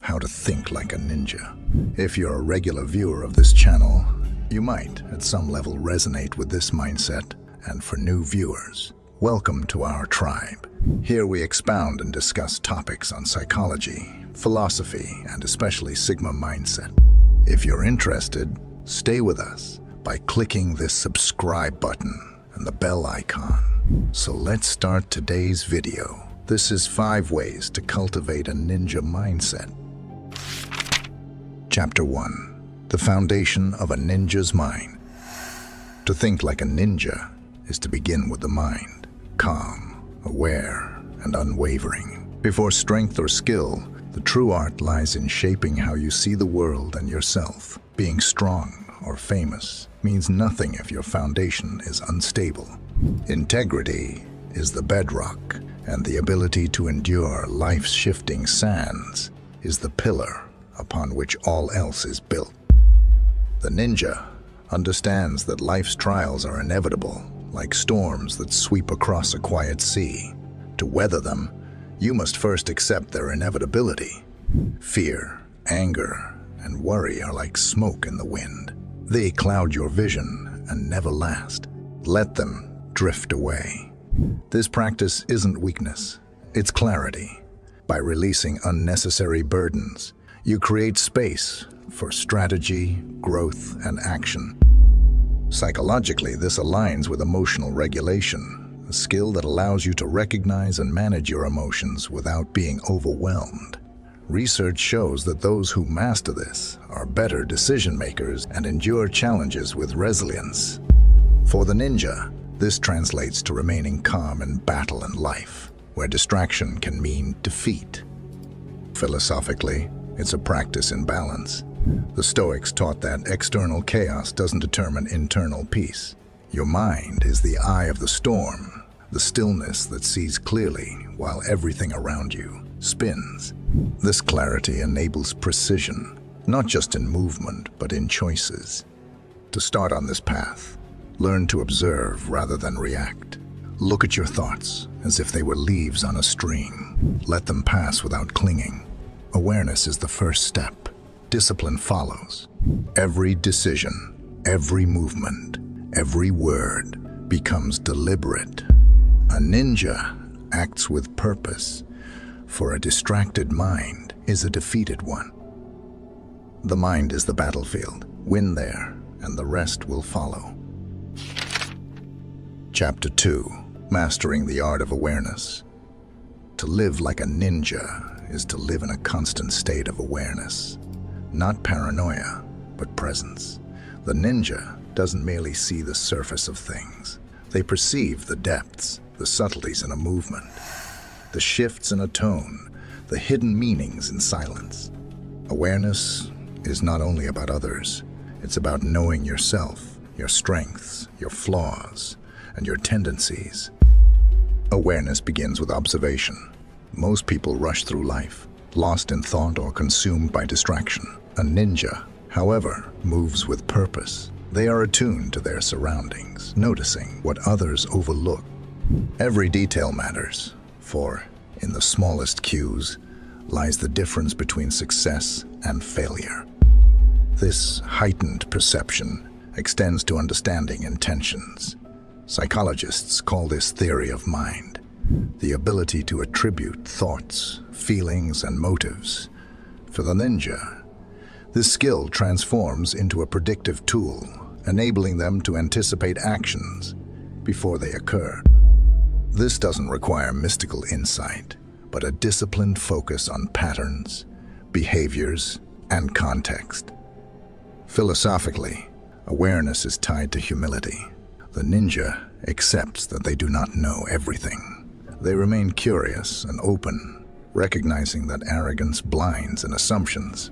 how to think like a ninja. If you're a regular viewer of this channel, you might, at some level, resonate with this mindset. And for new viewers, welcome to our tribe. Here we expound and discuss topics on psychology, philosophy, and especially Sigma mindset. If you're interested, stay with us by clicking this subscribe button and the bell icon. So let's start today's video. This is 5 ways to cultivate a ninja mindset. Chapter 1. The foundation of a ninja's mind. To think like a ninja is to begin with the mind, calm, aware, and unwavering. Before strength or skill, the true art lies in shaping how you see the world and yourself. Being strong or famous means nothing if your foundation is unstable. Integrity is the bedrock, and the ability to endure life's shifting sands is the pillar upon which all else is built. The ninja understands that life's trials are inevitable, like storms that sweep across a quiet sea. To weather them, you must first accept their inevitability. Fear, anger, and worry are like smoke in the wind. They cloud your vision and never last. Let them drift away. This practice isn't weakness, it's clarity. By releasing unnecessary burdens, you create space for strategy, growth, and action. Psychologically, this aligns with emotional regulation, a skill that allows you to recognize and manage your emotions without being overwhelmed. Research shows that those who master this are better decision makers and endure challenges with resilience. For the ninja, this translates to remaining calm in battle and life, where distraction can mean defeat. Philosophically, it's a practice in balance. The Stoics taught that external chaos doesn't determine internal peace. Your mind is the eye of the storm, the stillness that sees clearly while everything around you spins. This clarity enables precision, not just in movement, but in choices. To start on this path, learn to observe rather than react. Look at your thoughts as if they were leaves on a stream. Let them pass without clinging. Awareness is the first step. Discipline follows. Every decision, every movement, every word becomes deliberate. A ninja acts with purpose, for a distracted mind is a defeated one. The mind is the battlefield. Win there, and the rest will follow. Chapter 2. Mastering the art of awareness. To live like a ninja is to live in a constant state of awareness. Not paranoia, but presence. The ninja doesn't merely see the surface of things. They perceive the depths, the subtleties in a movement, the shifts in a tone, the hidden meanings in silence. Awareness is not only about others, it's about knowing yourself, your strengths, your flaws, and your tendencies. Awareness begins with observation. Most people rush through life, lost in thought or consumed by distraction. A ninja, however, moves with purpose. They are attuned to their surroundings, noticing what others overlook. Every detail matters, for in the smallest cues lies the difference between success and failure. This heightened perception extends to understanding intentions. Psychologists call this theory of mind, the ability to attribute thoughts, feelings, and motives. For the ninja, this skill transforms into a predictive tool, enabling them to anticipate actions before they occur. This doesn't require mystical insight, but a disciplined focus on patterns, behaviors, and context. Philosophically, awareness is tied to humility. The ninja accepts that they do not know everything. They remain curious and open, recognizing that arrogance blinds in assumptions.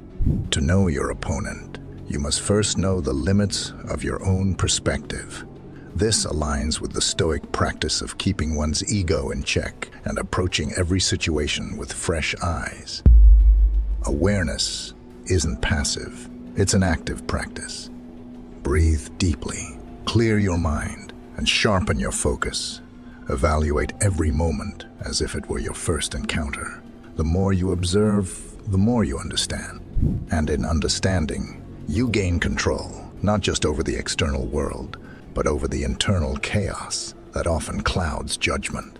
To know your opponent, you must first know the limits of your own perspective. This aligns with the Stoic practice of keeping one's ego in check and approaching every situation with fresh eyes. Awareness isn't passive, it's an active practice. Breathe deeply, clear your mind, and sharpen your focus. Evaluate every moment as if it were your first encounter. The more you observe, the more you understand. And in understanding, you gain control, not just over the external world, but over the internal chaos that often clouds judgment.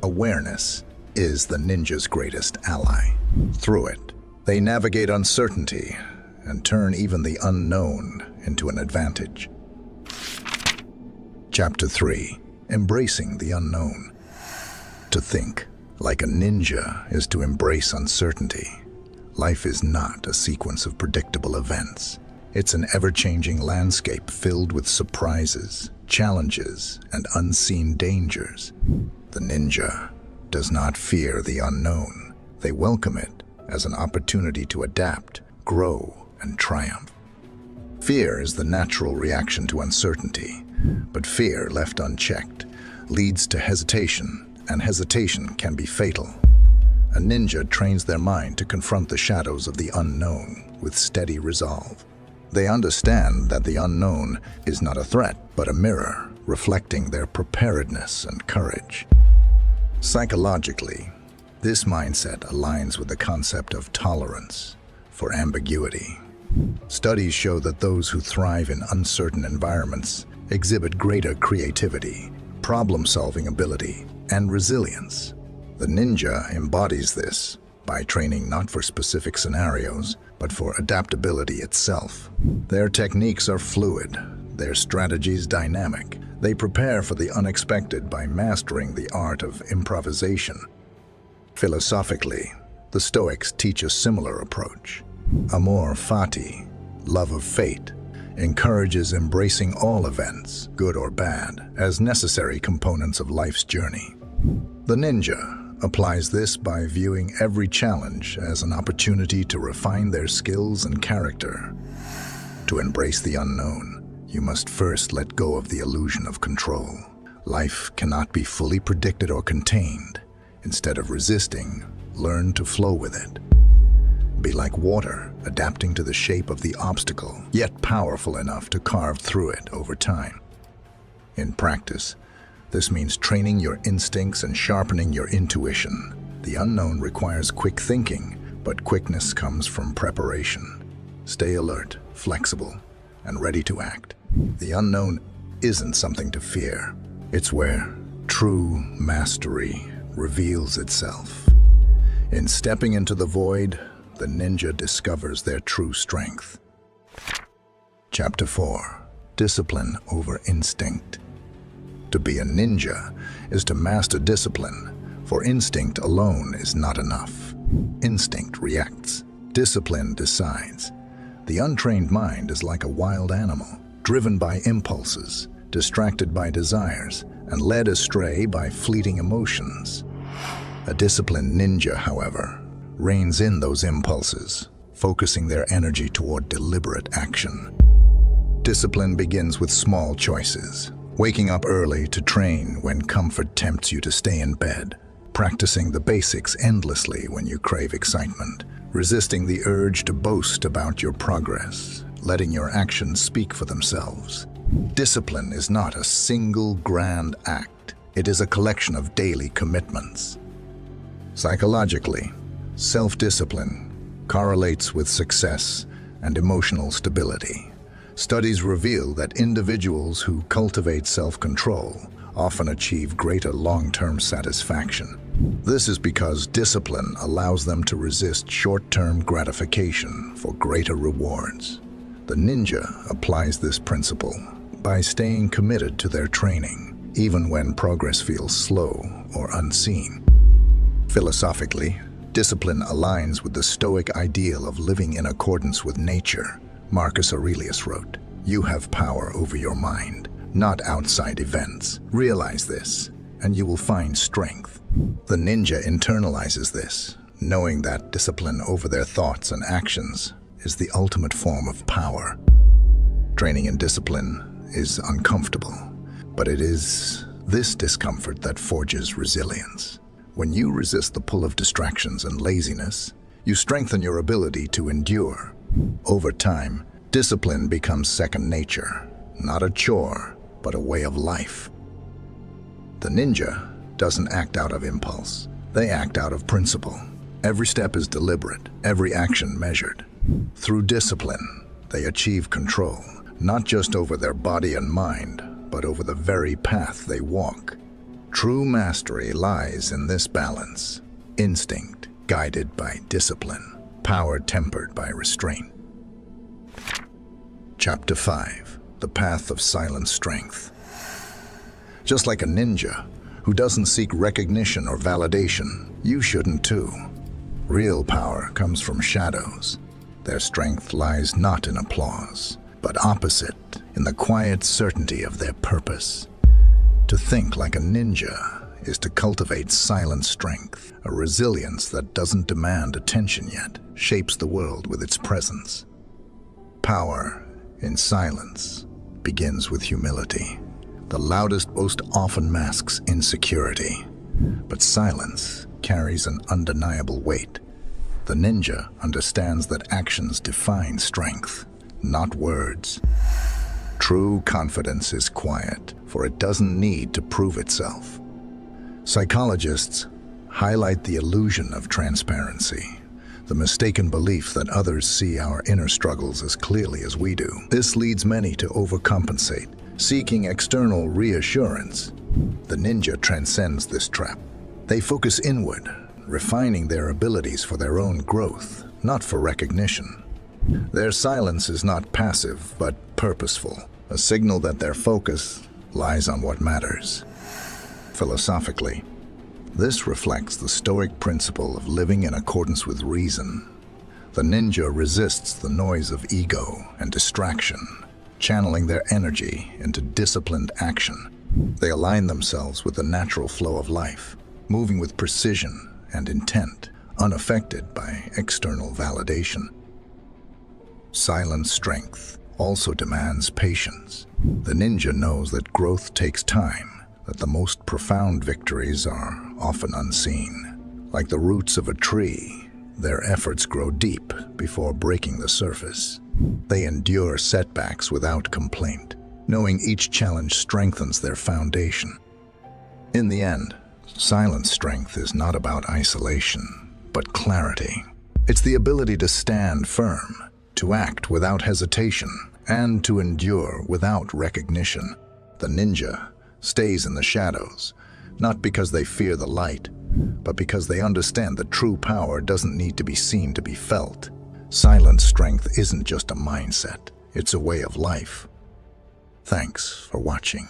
Awareness is the ninja's greatest ally. Through it, they navigate uncertainty and turn even the unknown into an advantage. Chapter 3. Embracing the unknown. To think like a ninja is to embrace uncertainty. Life is not a sequence of predictable events. It's an ever-changing landscape filled with surprises, challenges, and unseen dangers. The ninja does not fear the unknown. They welcome it as an opportunity to adapt, grow, and triumph. Fear is the natural reaction to uncertainty, but fear left unchecked leads to hesitation, and hesitation can be fatal. A ninja trains their mind to confront the shadows of the unknown with steady resolve. They understand that the unknown is not a threat, but a mirror reflecting their preparedness and courage. Psychologically, this mindset aligns with the concept of tolerance for ambiguity. Studies show that those who thrive in uncertain environments exhibit greater creativity, problem-solving ability, and resilience. The ninja embodies this by training not for specific scenarios, but for adaptability itself. Their techniques are fluid, their strategies dynamic. They prepare for the unexpected by mastering the art of improvisation. Philosophically, the Stoics teach a similar approach. Amor fati, love of fate, encourages embracing all events, good or bad, as necessary components of life's journey. The ninja applies this by viewing every challenge as an opportunity to refine their skills and character. To embrace the unknown, you must first let go of the illusion of control. Life cannot be fully predicted or contained. Instead of resisting, learn to flow with it. Be like water, adapting to the shape of the obstacle, yet powerful enough to carve through it over time. In practice, this means training your instincts and sharpening your intuition. The unknown requires quick thinking, but quickness comes from preparation. Stay alert, flexible, and ready to act. The unknown isn't something to fear. It's where true mastery reveals itself. In stepping into the void, the ninja discovers their true strength. Chapter 4. Discipline over instinct. To be a ninja is to master discipline, for instinct alone is not enough. Instinct reacts. Discipline decides. The untrained mind is like a wild animal, driven by impulses, distracted by desires, and led astray by fleeting emotions. A disciplined ninja, however, reins in those impulses, focusing their energy toward deliberate action. Discipline begins with small choices. Waking up early to train when comfort tempts you to stay in bed. Practicing the basics endlessly when you crave excitement. Resisting the urge to boast about your progress. Letting your actions speak for themselves. Discipline is not a single grand act. It is a collection of daily commitments. Psychologically, self-discipline correlates with success and emotional stability. Studies reveal that individuals who cultivate self-control often achieve greater long-term satisfaction. This is because discipline allows them to resist short-term gratification for greater rewards. The ninja applies this principle by staying committed to their training, even when progress feels slow or unseen. Philosophically, discipline aligns with the Stoic ideal of living in accordance with nature. Marcus Aurelius wrote, "You have power over your mind, not outside events. Realize this, and you will find strength." The ninja internalizes this, knowing that discipline over their thoughts and actions is the ultimate form of power. Training in discipline is uncomfortable, but it is this discomfort that forges resilience. When you resist the pull of distractions and laziness, you strengthen your ability to endure. Over time, discipline becomes second nature, not a chore, but a way of life. The ninja doesn't act out of impulse. They act out of principle. Every step is deliberate, every action measured. Through discipline, they achieve control, not just over their body and mind, but over the very path they walk. True mastery lies in this balance: instinct guided by discipline, power tempered by restraint. Chapter 5. The Path of Silent Strength. Just like a ninja who doesn't seek recognition or validation, you shouldn't too. Real power comes from shadows. Their strength lies not in applause, but opposite, in the quiet certainty of their purpose. To think like a ninja is to cultivate silent strength, a resilience that doesn't demand attention yet shapes the world with its presence. Power in silence begins with humility. The loudest boast often masks insecurity, but silence carries an undeniable weight. The ninja understands that actions define strength, not words. True confidence is quiet, for it doesn't need to prove itself. Psychologists highlight the illusion of transparency, the mistaken belief that others see our inner struggles as clearly as we do. This leads many to overcompensate, seeking external reassurance. The ninja transcends this trap. They focus inward, refining their abilities for their own growth, not for recognition. Their silence is not passive, but purposeful, a signal that their focus lies on what matters. Philosophically, this reflects the Stoic principle of living in accordance with reason. The ninja resists the noise of ego and distraction, channeling their energy into disciplined action. They align themselves with the natural flow of life, moving with precision and intent, unaffected by external validation. Silent strength also demands patience. The ninja knows that growth takes time, that the most profound victories are often unseen. Like the roots of a tree, their efforts grow deep before breaking the surface. They endure setbacks without complaint, knowing each challenge strengthens their foundation. In the end, silent strength is not about isolation, but clarity. It's the ability to stand firm, to act without hesitation, and to endure without recognition. The ninja stays in the shadows, not because they fear the light, but because they understand that true power doesn't need to be seen to be felt. Silent strength isn't just a mindset, it's a way of life. Thanks for watching.